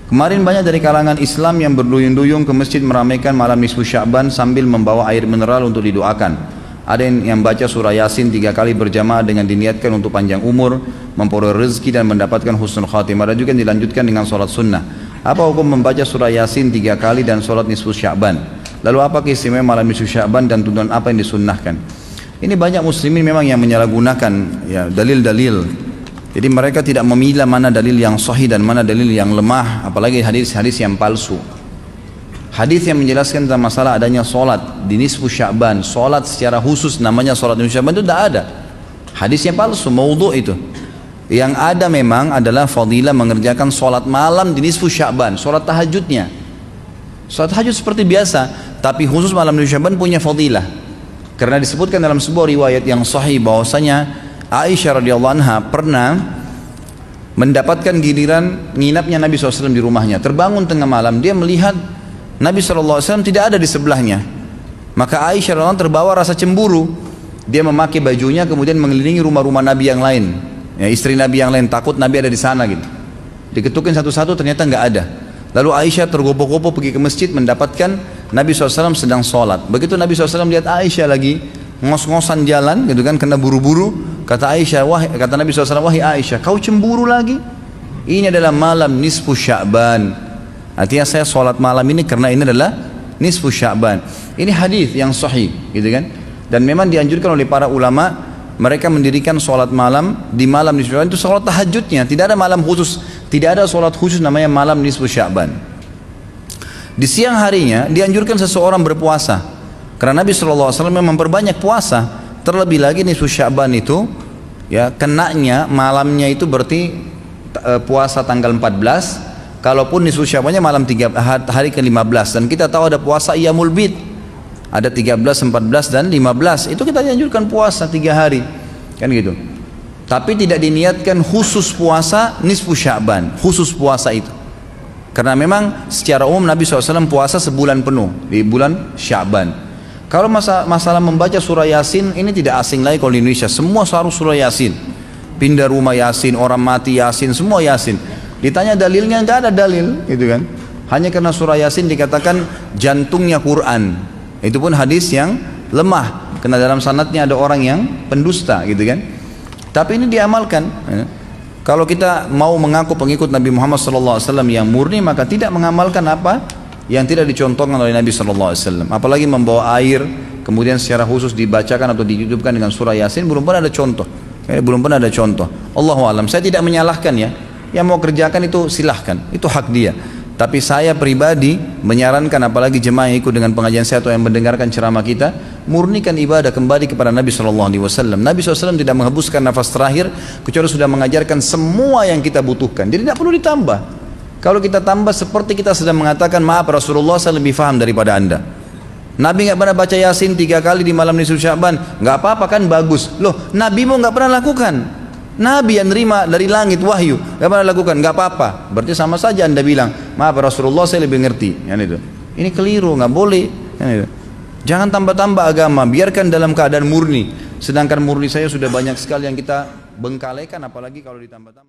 Kemarin banyak dari kalangan Islam yang berduyun-duyung ke masjid meramaikan malam nisfu Sya'ban sambil membawa air mineral untuk didoakan. Ada yang baca surah Yasin 3 kali berjamaah dengan diniatkan untuk panjang umur, memperoleh rezeki dan mendapatkan husnul khatimah. Ada juga yang dilanjutkan dengan sholat sunnah. Apa hukum membaca surah Yasin 3 kali dan sholat nisfu Sya'ban? Lalu apa keistimewaan malam nisfu Sya'ban dan tuntunan apa yang disunnahkan? Ini banyak muslimin memang yang menyalahgunakan ya, dalil-dalil. Jadi mereka tidak memilah mana dalil yang sahih dan mana dalil yang lemah, apalagi hadis-hadis yang palsu. Hadis yang menjelaskan tentang masalah adanya solat di nisfu Sya'ban, solat secara khusus namanya solat nisfu Sya'ban itu tidak ada. Hadisnya palsu, maudhu' itu. Yang ada memang adalah fadilah mengerjakan solat malam di nisfu Sya'ban, solat tahajudnya. Solat tahajud seperti biasa, tapi khusus malam nisfu Sya'ban punya fadilah. Karena disebutkan dalam sebuah riwayat yang sahih bahwasanya Aisyah radhiyallahu anha pernah mendapatkan giliran nginapnya Nabi SAW di rumahnya. Terbangun tengah malam, dia melihat Nabi SAW tidak ada di sebelahnya. Maka Aisyah radhiyallahu anha terbawa rasa cemburu. Dia memakai bajunya kemudian mengelilingi rumah-rumah Nabi yang lain, ya, istri Nabi yang lain, takut Nabi ada di sana gitu. Diketukin satu-satu, ternyata nggak ada. Lalu Aisyah tergopoh-gopoh pergi ke masjid mendapatkan Nabi SAW sedang sholat. Begitu Nabi SAW lihat Aisyah lagi ngos-ngosan jalan gitu kan, kena buru-buru, kata Aisyah, kata Nabi SAW, wahai Aisyah, kau cemburu lagi? Ini adalah malam nisfu Sya'ban. Artinya saya sholat malam ini karena ini adalah nisfu Sya'ban. Ini hadis yang sahih gitu kan. Dan memang dianjurkan oleh para ulama, mereka mendirikan sholat malam di malam nisfu Sya'ban, itu sholat tahajudnya, tidak ada malam khusus, tidak ada sholat khusus namanya malam nisfu Sya'ban. Di siang harinya dianjurkan seseorang berpuasa. Karena Nabi SAW memang memperbanyak puasa. Terlebih lagi nisfu Sya'ban itu ya kenanya malamnya itu berarti puasa tanggal 14. Kalaupun nisfu Sya'bannya malam hari ke-15. Dan kita tahu ada puasa Iyamul Bid, ada 13, 14 dan 15. Itu kita dianjurkan puasa 3 hari kan gitu. Tapi tidak diniatkan khusus puasa nisfu Sya'ban, khusus puasa itu. Karena memang secara umum Nabi SAW puasa sebulan penuh di bulan Sya'ban. Kalau masalah membaca surah Yasin, ini tidak asing lagi kalau di Indonesia. Semua harus surah Yasin. Pindah rumah Yasin, orang mati Yasin, semua Yasin. Ditanya dalilnya, nggak ada dalil, gitu kan? Hanya karena surah Yasin dikatakan jantungnya Quran. Itu pun hadis yang lemah, karena dalam sanadnya ada orang yang pendusta, gitu kan? Tapi ini diamalkan. Ya. Kalau kita mau mengaku pengikut Nabi Muhammad SAW yang murni, maka tidak mengamalkan apa yang tidak dicontohkan oleh Nabi SAW. Apalagi membawa air kemudian secara khusus dibacakan atau ditutupkan dengan surah Yasin, belum pernah ada contoh. Belum pernah ada contoh. Allahu a'lam. Saya tidak menyalahkan ya. Yang mau kerjakan itu silahkan, itu hak dia. Tapi saya pribadi menyarankan, apalagi jemaah yang ikut dengan pengajian saya atau yang mendengarkan ceramah kita, murnikan ibadah kembali kepada Nabi SAW. Nabi SAW tidak menghembuskan nafas terakhir kecuali sudah mengajarkan semua yang kita butuhkan. Jadi tidak perlu ditambah. Kalau kita tambah seperti kita sedang mengatakan, maaf Rasulullah saya lebih faham daripada anda. Nabi nggak pernah baca Yasin 3 kali di malam nisfu Sya'ban, nggak apa-apa kan, bagus. Loh, Nabi mau nggak pernah lakukan. Nabi yang nerima dari langit wahyu nggak pernah lakukan, nggak apa-apa. Berarti sama saja anda bilang, maaf Rasulullah saya lebih ngerti. Kan itu. Ini keliru, nggak boleh. Kan itu. Jangan tambah-tambah agama, biarkan dalam keadaan murni. Sedangkan murni saya sudah banyak sekali yang kita bengkalaikan, apalagi kalau ditambah-tambah.